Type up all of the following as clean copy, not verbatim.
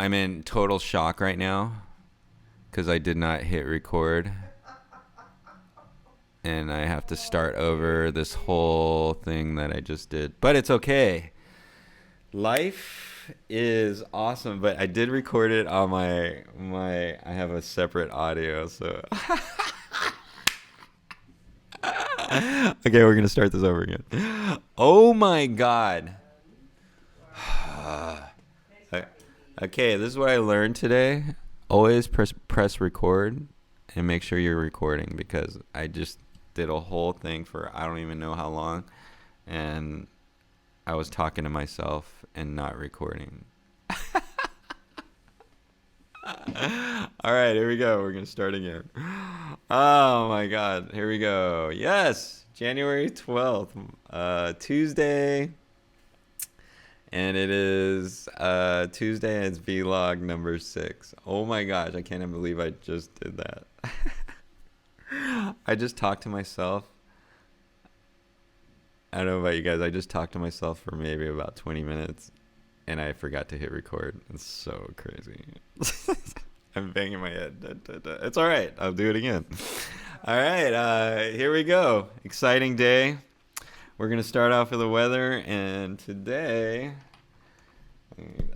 I'm in total shock right now because I did not hit record. And I have to start over this whole thing that I just did. But it's okay. Life is awesome. But I did record it on my I have a separate audio, so okay, we're gonna start this over again. Oh my god. Okay, this is what I learned today. Always press record and make sure you're recording, because I just did a whole thing for I don't even know how long, and I was talking to myself and not recording. All right, here we go. We're going to start again. Oh my god, here we go. Yes, January 12th, Tuesday. And it is Tuesday, and it's vlog number 6. Oh my gosh, I can't even believe I just did that. I just talked to myself. I don't know about you guys. I just talked to myself for maybe about 20 minutes, and I forgot to hit record. It's so crazy. I'm banging my head. It's all right. I'll do it again. All right. Here we go. Exciting day. We're going to start off with the weather, and today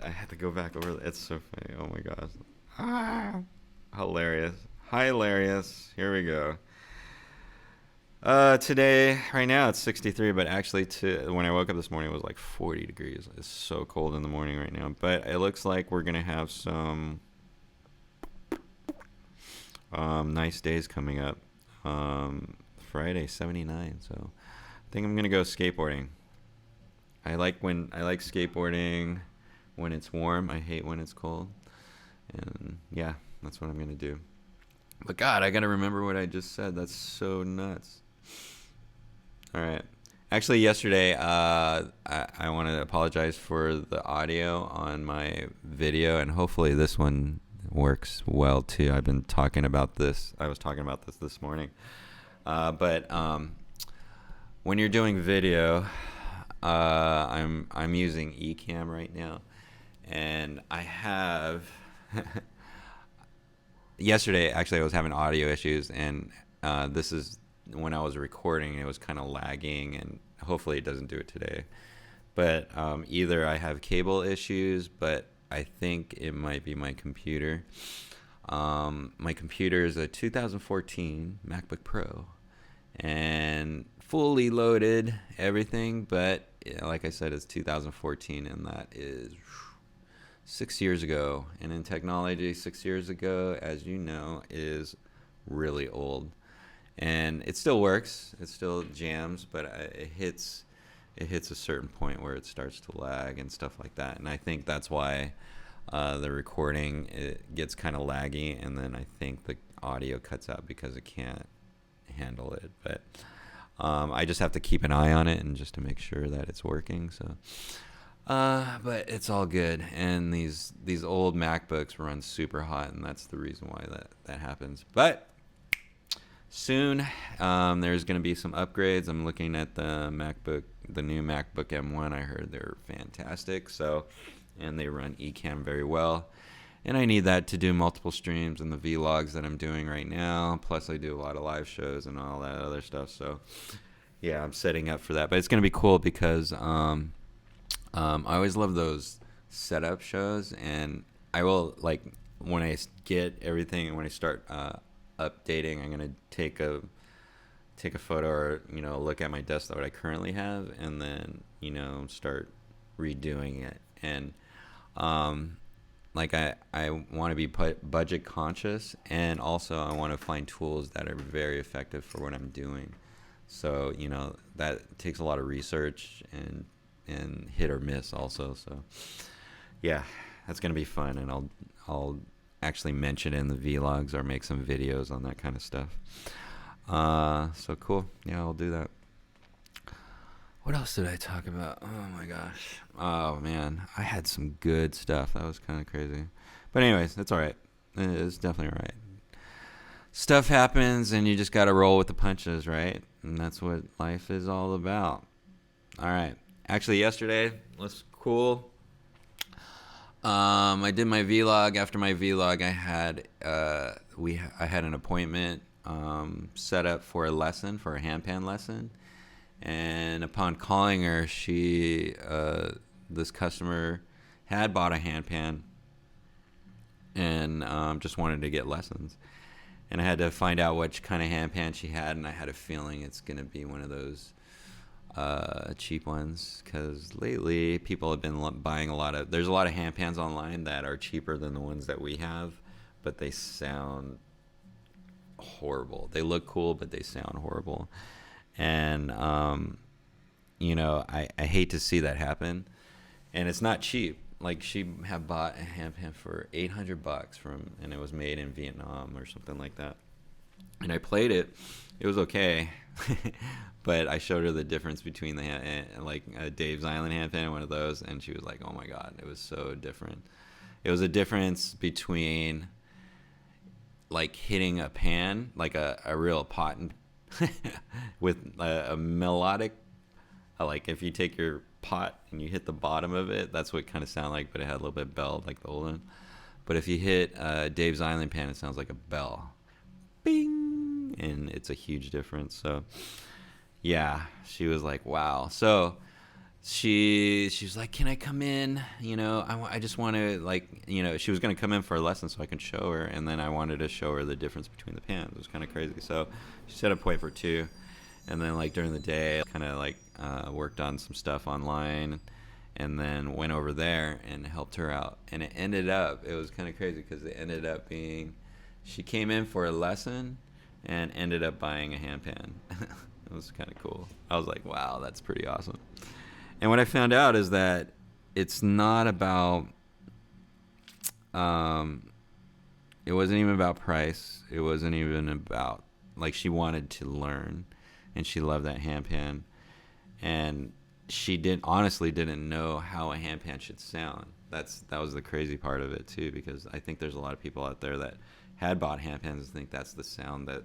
I had to go back over. It's so funny. Oh my gosh. Hilarious. Here we go. Today, right now it's 63, but actually when I woke up this morning it was like 40 degrees. It's so cold in the morning right now, but it looks like we're going to have some nice days coming up. Friday, 79, so I think I'm going to go skateboarding. I like skateboarding when it's warm. I hate when it's cold. And yeah, that's what I'm going to do. But God, I got to remember what I just said. That's so nuts. All right. Actually, yesterday, I want to apologize for the audio on my video, and hopefully this one works well too. I've been talking about this. I was talking about this morning. But when you're doing video, I'm using Ecamm right now, and I have yesterday actually I was having audio issues, and this is when I was recording. It was kind of lagging, and hopefully it doesn't do it today. But either I have cable issues, but I think it might be my computer. My computer is a 2014 MacBook Pro, and fully loaded everything, but like I said, it's 2014, and that is 6 years ago. And in technology, 6 years ago, as you know, is really old. And it still works, it still jams, but it hits a certain point where it starts to lag and stuff like that. And I think that's why the recording, it gets kind of laggy, and then I think the audio cuts out because it can't handle it. But I just have to keep an eye on it and just to make sure that it's working. So but it's all good. And these old MacBooks run super hot, and that's the reason why that happens. But soon there's going to be some upgrades. I'm looking at the new MacBook M1. I heard they're fantastic, and they run Ecamm very well. And I need that to do multiple streams and the vlogs that I'm doing right now. Plus, I do a lot of live shows and all that other stuff. So, yeah, I'm setting up for that. But it's going to be cool because I always love those setup shows. And I will, like, when I get everything and when I start updating, I'm going to take a photo or, look at my desktop that I currently have, and then, start redoing it. And like I want to be budget conscious, and also I want to find tools that are very effective for what I'm doing. So that takes a lot of research and hit or miss also. So yeah, that's gonna be fun, and I'll actually mention it in the vlogs or make some videos on that kind of stuff. So cool. Yeah, I'll do that. What else did I talk about? Oh my gosh. Oh man, I had some good stuff. That was kind of crazy. But anyways, it's all right. It's definitely all right. Stuff happens, and you just got to roll with the punches, right? And that's what life is all about. All right. Actually, yesterday was cool. I did my vlog. After my vlog, I had an appointment set up for a handpan lesson. And upon calling her, this customer had bought a handpan and just wanted to get lessons. And I had to find out which kind of handpan she had, and I had a feeling it's going to be one of those cheap ones, because lately people have been buying there's a lot of handpans online that are cheaper than the ones that we have, but they sound horrible. They look cool, but they sound horrible. And I hate to see that happen. And it's not cheap. Like, she had bought a handpan for $800 and it was made in Vietnam or something like that. And I played it. It was okay. But I showed her the difference between a Dave's Island handpan and one of those, and she was like, oh my God, it was so different. It was a difference between like hitting a pan, like a real pot with a melodic, like if you take your pot and you hit the bottom of it, that's what it kind of sounded like, but it had a little bit belled like the old one. But if you hit Dave's Island pan, it sounds like a bell. Bing! And it's a huge difference. So yeah, she was like, wow. So she's like, can I come in? I just want to, she was going to come in for a lesson so I can show her. And then I wanted to show her the difference between the pans. It was kind of crazy. So she set a point for 2. And then during the day, kind of worked on some stuff online, and then went over there and helped her out. And it was kind of crazy, because it ended up being, she came in for a lesson and ended up buying a handpan. It was kind of cool. I was like, wow, that's pretty awesome. And what I found out is that it's not about, it wasn't even about price. It wasn't even about, she wanted to learn, and she loved that handpan. And she honestly didn't know how a handpan should sound. That was the crazy part of it too, because I think there's a lot of people out there that had bought handpans and think that's the sound that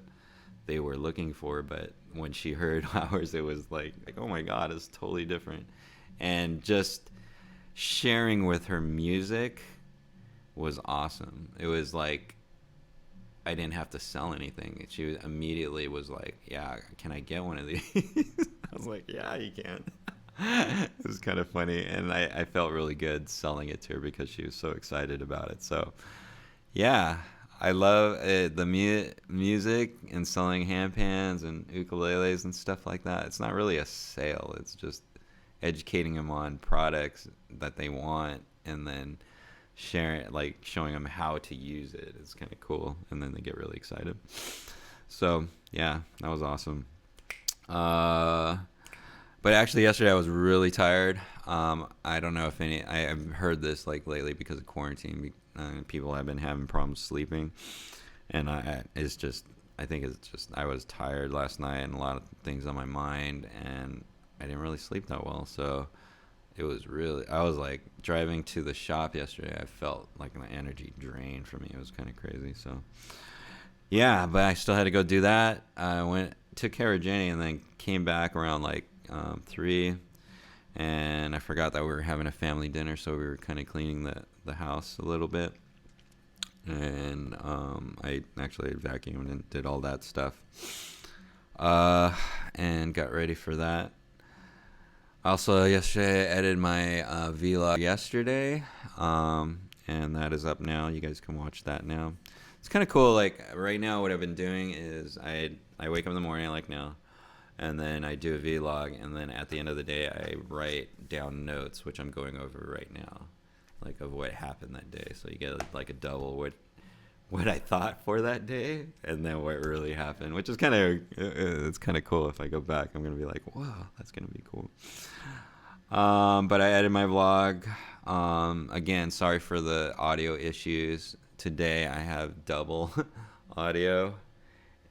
they were looking for. But when she heard ours, it was like, oh my God, it's totally different. And just sharing with her music was awesome. It was like, I didn't have to sell anything. She immediately was like, yeah, can I get one of these? I was like, yeah, you can. It was kind of funny. And I felt really good selling it to her, because she was so excited about it. So yeah, I love the music and selling handpans and ukuleles and stuff like that. It's not really a sale. It's just educating them on products that they want, and then showing them how to use it. It's kind of cool, and then they get really excited. So yeah, that was awesome. But actually yesterday I was really tired. I don't know if I've heard this lately, because of quarantine, people have been having problems sleeping, and I think it's just I was tired last night, and a lot of things on my mind, and I didn't really sleep that well. So I was driving to the shop yesterday, I felt like an energy drain from me. It was kind of crazy. So yeah, but I still had to go do that. I took care of Jenny, and then came back around 3, and I forgot that we were having a family dinner, so we were kind of cleaning the house a little bit. And I actually vacuumed and did all that stuff, and got ready for that. Also, yesterday I edited my vlog yesterday, and that is up now. You guys can watch that now. It's kind of cool. Right now, what I've been doing is I wake up in the morning like now, and then I do a vlog, and then at the end of the day, I write down notes, which I'm going over right now, of what happened that day. So you get a double what I thought for that day, and then what really happened, which is it's kind of cool. If I go back, I'm gonna be like, wow, that's gonna be cool. But I edited my vlog. Again, sorry for the audio issues. Today I have double audio,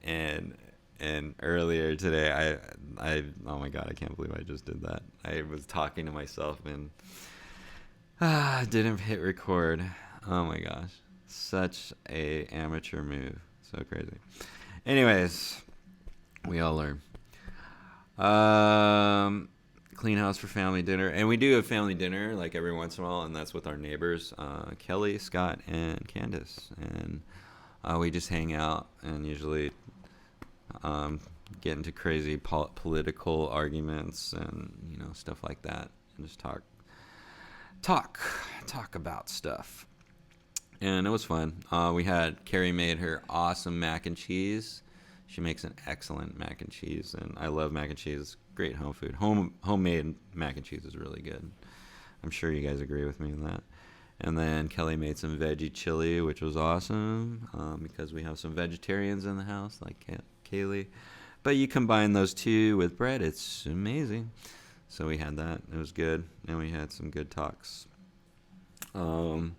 and earlier today I oh my God, I can't believe I just did that. I was talking to myself and didn't hit record. Oh my gosh. Such a amateur move. So crazy. Anyways, we all learn. clean house for family dinner, and we do a family dinner like every once in a while, and that's with our neighbors, Kelly, Scott, and Candace, and we just hang out and usually get into crazy political arguments and stuff like that, and just talk about stuff. And it was fun. We had Carrie made her awesome mac and cheese. She makes an excellent mac and cheese, and I love mac and cheese. Great home food. Homemade mac and cheese is really good. I'm sure you guys agree with me on that. And then Kelly made some veggie chili, which was awesome, because we have some vegetarians in the house, like Kaylee. But you combine those two with bread, it's amazing. So we had that. It was good. And we had some good talks. And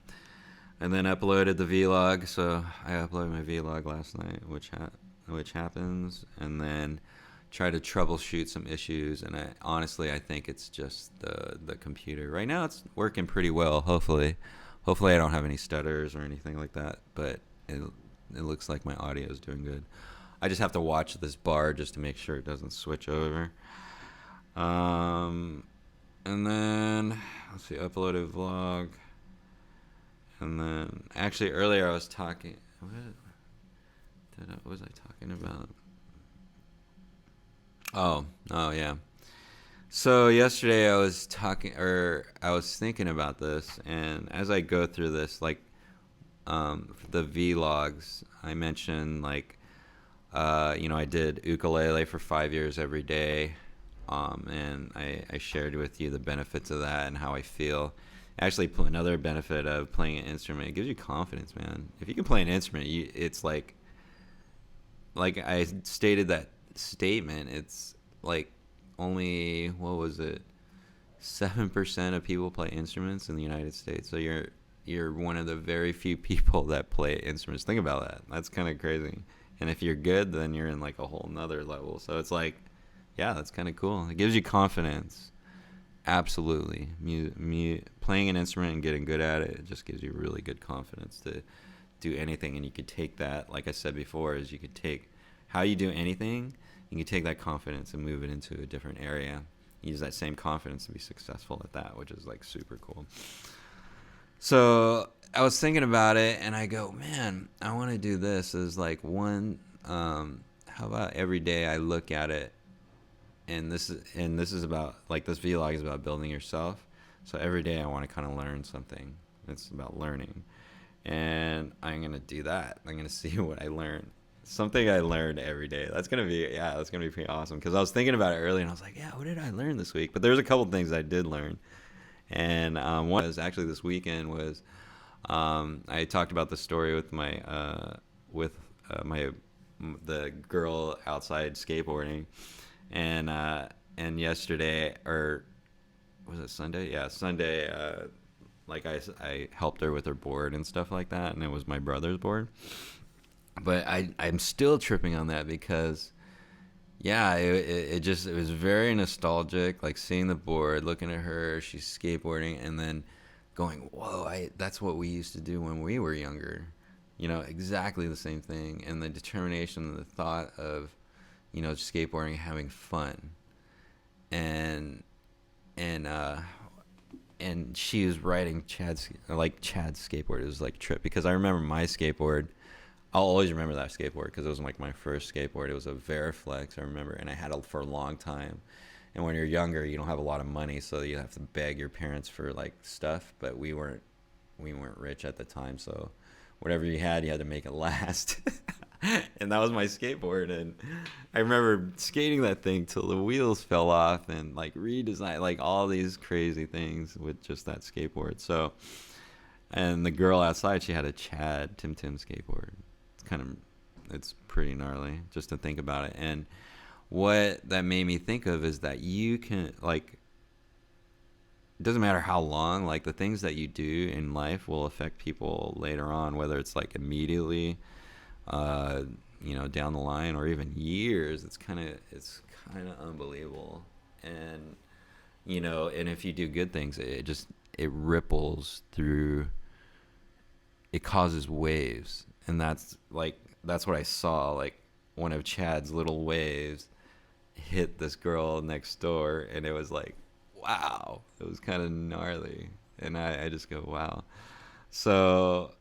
then uploaded the vlog. So I uploaded my vlog last night, which happens. And then try to troubleshoot some issues. And honestly, I think it's just the computer. Right now, it's working pretty well, hopefully. Hopefully I don't have any stutters or anything like that. But it looks like my audio is doing good. I just have to watch this bar just to make sure it doesn't switch over. And then, let's see, uploaded vlog. And then, actually, earlier I was talking. What was I talking about? Oh, yeah. So yesterday I was thinking about this, and as I go through this, like, the vlogs, I mentioned, like, I did ukulele for 5 years every day, and I shared with you the benefits of that and how I feel. Actually, another benefit of playing an instrument, it gives you confidence, man. If you can play an instrument, it's like I stated that statement, it's like only, what was it, 7% of people play instruments in the United States. So you're one of the very few people that play instruments. Think about that. That's kind of crazy. And if you're good, then you're in like a whole nother level. So it's like, yeah, that's kind of cool. It gives you confidence. Absolutely. Playing an instrument and getting good at it just gives you really good confidence to do anything. And you could take that, like I said before, is you could take how you do anything, you can take that confidence and move it into a different area. Use that same confidence to be successful at that, which is like super cool. So I was thinking about it, and I go, man, I want to do this as like one. How about every day I look at it, and this is about, like, this vlog is about building yourself. So every day I want to kind of learn something. It's about learning, and I'm gonna do that. I'm gonna see what I learn. Something I learned every day. That's gonna be pretty awesome. Because I was thinking about it earlier, and I was like, yeah, what did I learn this week? But there's a couple things I did learn. And one was actually this weekend was I talked about the story with the girl outside skateboarding, and yesterday, or was it Sunday? Yeah, Sunday. Like I helped her with her board and stuff like that, and it was my brother's board. But I'm still tripping on that because, yeah, it was very nostalgic, like seeing the board, looking at her, she's skateboarding, and then going, whoa, that's what we used to do when we were younger. Exactly the same thing. And the determination and the thought of, skateboarding, having fun. And she was riding Chad's skateboard. It was like a trip, because I remember my skateboard. I'll always remember that skateboard because it was like my first skateboard. It was a Veriflex, I remember, and I had it for a long time. And when you're younger, you don't have a lot of money, so you have to beg your parents for like stuff. But we weren't rich at the time, so whatever you had to make it last. And that was my skateboard. And I remember skating that thing till the wheels fell off, and like redesign, like all these crazy things with just that skateboard. So, and the girl outside, she had a Tim skateboard. It's pretty gnarly just to think about it. And what that made me think of is that you can, like, it doesn't matter how long, like the things that you do in life will affect people later on, whether it's like immediately, down the line, or even years. It's kind of unbelievable. And, and if you do good things, it ripples through, it causes waves. And that's what I saw. Like, one of Chad's little waves hit this girl next door, and it was like wow, it was kind of gnarly. And I just go, wow. So,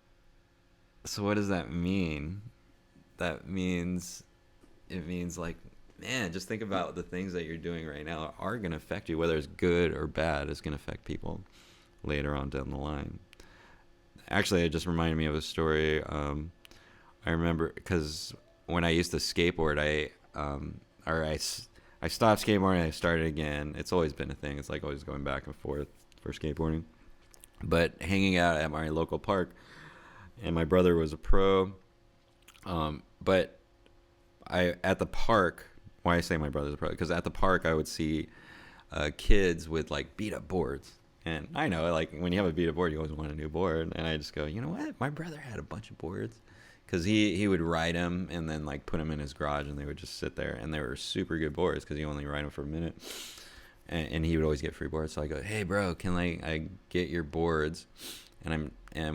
so what does that mean? That means, it means like, man, just think about the things that you're doing right now are going to affect you, whether it's good or bad. It's going to affect people later on down the line. Actually, it just reminded me of a story. I remember because when I used to skateboard, I stopped skateboarding. I started again. It's always been a thing. It's like always going back and forth for skateboarding. But hanging out at my local park, and my brother was a pro. But I at the park. Why I say my brother's a pro? Because at the park I would see kids with like beat up boards. And I know, like, when you have a beat up board, you always want a new board. And I just go, you know what? My brother had a bunch of boards. Because he would ride them and then, like, put them in his garage, and they would just sit there. And they were super good boards because he only ride them for a minute. And he would always get free boards. So I go, hey, bro, can I get your boards? And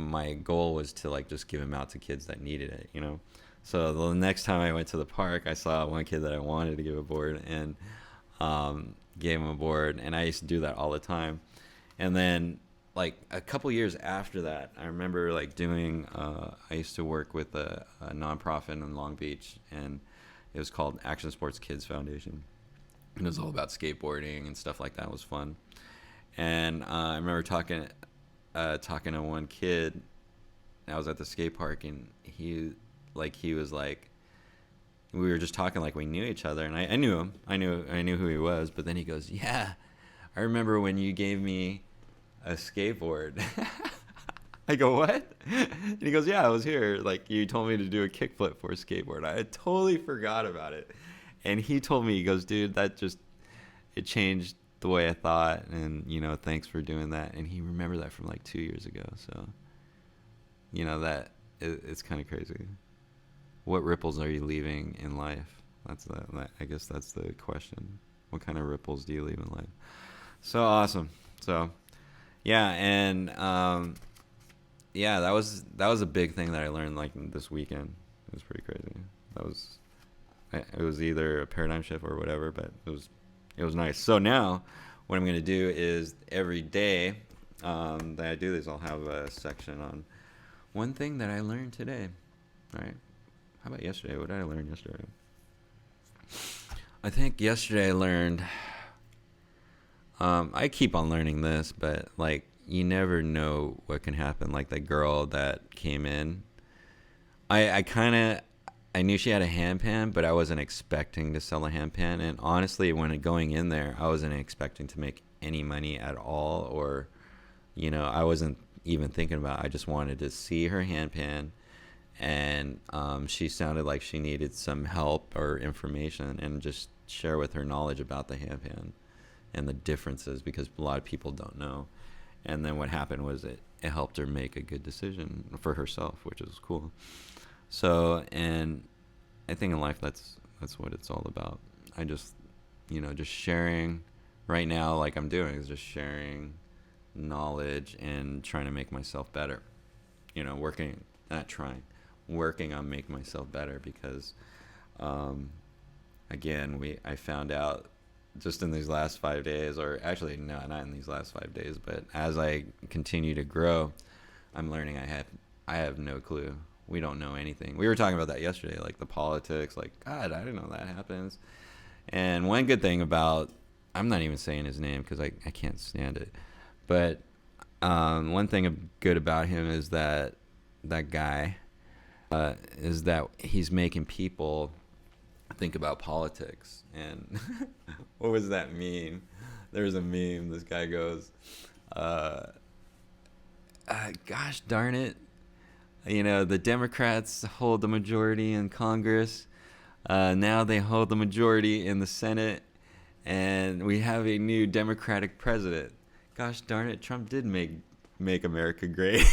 my goal was to, like, just give them out to kids that needed it, you know? So the next time I went to the park, I saw one kid that I wanted to give a board, and gave him a board. And I used to do that all the time. And then, like, a couple years after that, I remember, like, doing, I used to work with a nonprofit in Long Beach, and it was called Action Sports Kids Foundation. And it was all about skateboarding and stuff like that. It was fun. And I remember talking to one kid. I was at the skate park, and he was like, we were just talking like we knew each other, and I knew him. I knew who he was. But then he goes, yeah, I remember when you gave me a skateboard. I go, what? And he goes, yeah, I was here. Like, you told me to do a kickflip for a skateboard. I had totally forgot about it. And he told me, he goes, dude, it changed the way I thought. And, you know, thanks for doing that. And he remembered that from like 2 years ago. So, you know, it's kind of crazy. What ripples are you leaving in life? I guess that's the question. What kind of ripples do you leave in life? So awesome. So, yeah, and yeah, that was a big thing that I learned like this weekend. It was pretty crazy. It was either a paradigm shift or whatever, but it was nice. So now, what I'm gonna do is every day that I do this, I'll have a section on one thing that I learned today. All right. How about yesterday? What did I learn yesterday? I think yesterday I learned. I keep on learning this, but like, you never know what can happen. Like the girl that came in, I knew she had a hand pan, but I wasn't expecting to sell a hand pan. And honestly, when going in there, I wasn't expecting to make any money at all, or, you know, I wasn't even thinking about it. I just wanted to see her hand pan, and she sounded like she needed some help or information, and just share with her knowledge about the hand pan and the differences, because a lot of people don't know. And then what happened was it helped her make a good decision for herself, which is cool. So, and I think in life that's what it's all about. I just, you know, just sharing right now, like I'm doing, is just sharing knowledge and trying to make myself better. You know, working on making myself better, because again, I found out just in these last 5 days, or actually no, not in these last 5 days, but as I continue to grow, I'm learning I have no clue. We don't know anything. We were talking about that yesterday, like the politics, like, God, I didn't know that happens. And one good thing about, I'm not even saying his name because I can't stand it, but one thing good about him is that guy is that he's making people think about politics. And what was that meme? There's a meme. This guy goes, gosh darn it, you know, the Democrats hold the majority in Congress. Now they hold the majority in the Senate, and we have a new Democratic president. Gosh darn it, Trump did make America great.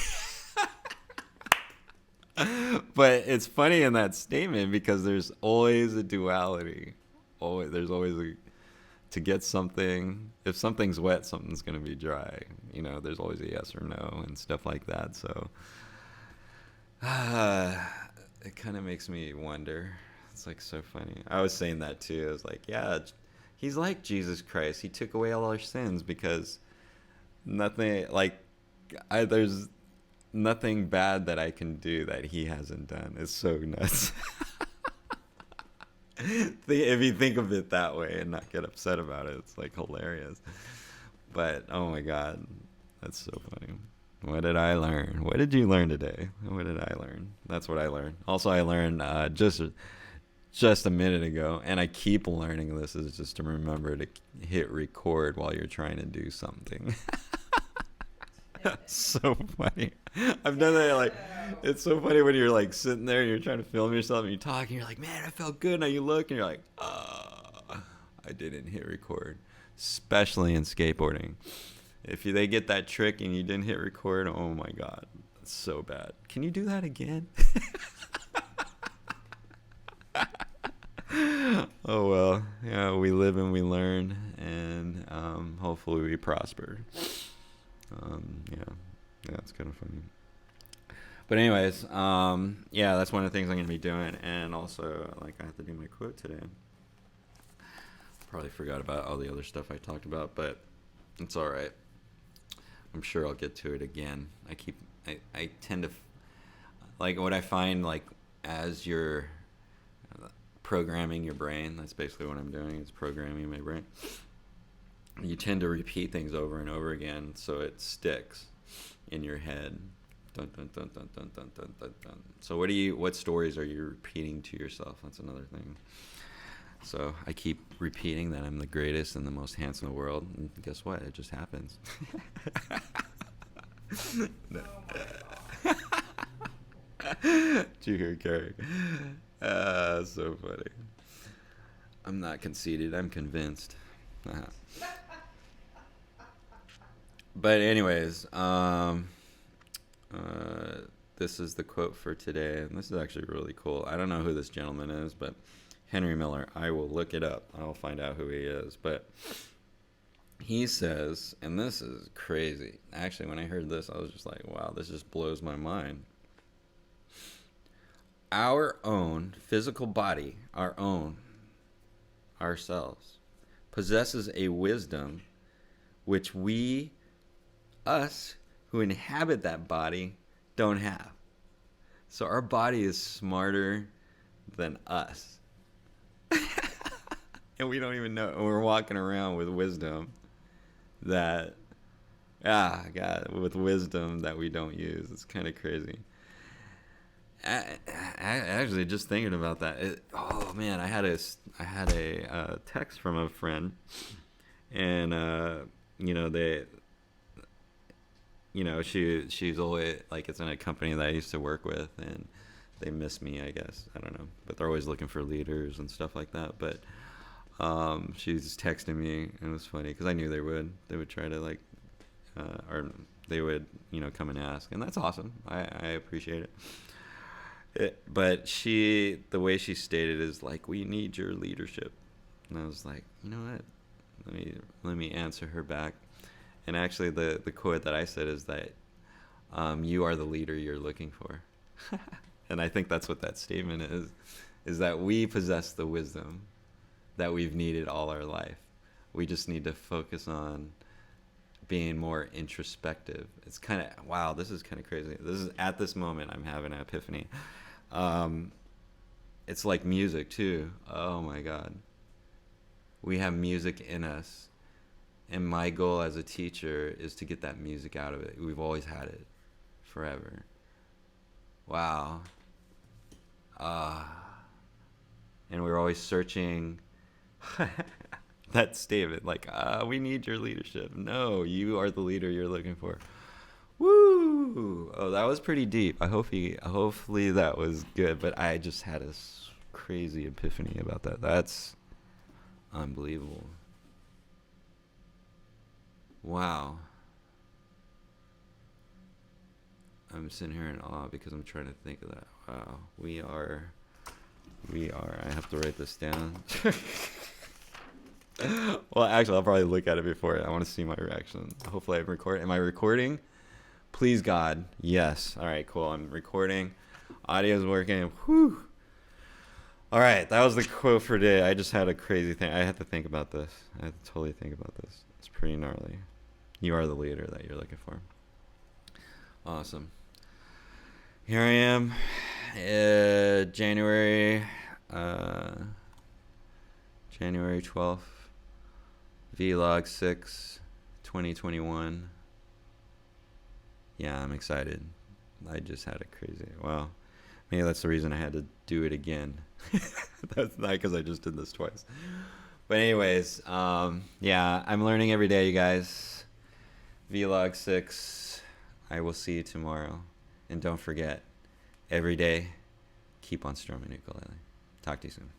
But it's funny in that statement, because there's always a duality. There's always to get something. If something's wet, something's going to be dry. You know, there's always a yes or no and stuff like that. So it kind of makes me wonder. It's like so funny. I was saying that too. I was like, yeah, He's like Jesus Christ. He took away all our sins because nothing like there's nothing bad that I can do that he hasn't done. It's so nuts. If you think of it that way and not get upset about it, it's like hilarious. But oh my God, that's so funny. What did I learn? What did you learn today? What did I learn? That's what I learned. Also, I learned just a minute ago, and I keep learning this, is just to remember to hit record while you're trying to do something. So funny. I've done that. Like, it's so funny when you're like sitting there and you're trying to film yourself and you talk and you're like, man, I felt good. Now you look and you're like, I didn't hit record. Especially in skateboarding. If they get that trick and you didn't hit record, oh my God, that's so bad. Can you do that again? Oh well, yeah, we live and we learn, and hopefully we prosper. Yeah, it's kind of funny. But anyways, yeah, that's one of the things I'm gonna be doing, and also like I have to do my quote today. Probably forgot about all the other stuff I talked about, but it's all right. I'm sure I'll get to it again. I tend to like what I find, like as you're programming your brain, that's basically what I'm doing, is programming my brain. You tend to repeat things over and over again so it sticks in your head. Dun, dun, dun, dun, dun, dun, dun, dun, dun. So what stories are you repeating to yourself? That's another thing. So I keep repeating that I'm the greatest and the most handsome in the world, and guess what? It just happens. No. Did you hear Carrie? So funny. I'm not conceited. I'm convinced. But anyways, this is the quote for today, and this is actually really cool. I don't know who this gentleman is, but Henry Miller. I will look it up. I'll find out who he is. But he says, and this is crazy. Actually, when I heard this, I was just like, wow, this just blows my mind. Our own physical body, ourselves, possesses a wisdom which us who inhabit that body, don't have. So our body is smarter than us. And we don't even know. We're walking around with wisdom that, with wisdom that we don't use. It's kind of crazy. I actually, just thinking about that, oh man, I had a text from a friend, and she's always like, it's in a company that I used to work with, and they miss me, I guess, I don't know, but they're always looking for leaders and stuff like that. But she's texting me, and it was funny because I knew they would try to like, or they would come and ask, and that's awesome. I appreciate it. But the way she stated is like, we need your leadership. And I was like, you know what? Let me answer her back. And actually, the quote that I said is that you are the leader you're looking for. And I think that's what that statement is that we possess the wisdom that we've needed all our life. We just need to focus on being more introspective. It's kind of, wow, this is kind of crazy. At this moment, I'm having an epiphany. It's like music too. Oh my God. We have music in us. And my goal as a teacher is to get that music out of it. We've always had it forever. Wow. And we're always searching that statement, like, we need your leadership. No, you are the leader you're looking for. Woo! Oh, that was pretty deep. Hopefully that was good, but I just had a crazy epiphany about that. That's unbelievable. Wow. I'm sitting here in awe because I'm trying to think of that. Wow. We are, I have to write this down. Well, actually, I'll probably look at it before. I want to see my reaction. Hopefully I'm recording. Am I recording? Please, God. Yes. All right, cool. I'm recording. Audio's working. Whew. All right, that was the quote for today. I just had a crazy thing. I had to think about this. I had to totally think about this. It's pretty gnarly. You are the leader that you're looking for. Awesome. Here I am, January 12th, Vlog 6, 2021. Yeah, I'm excited. I just had a crazy, well, maybe that's the reason I had to do it again. That's not because I just did this twice. But anyways, yeah, I'm learning every day, you guys. Vlog 6. I will see you tomorrow. And don't forget, every day, keep on strumming ukulele. Talk to you soon.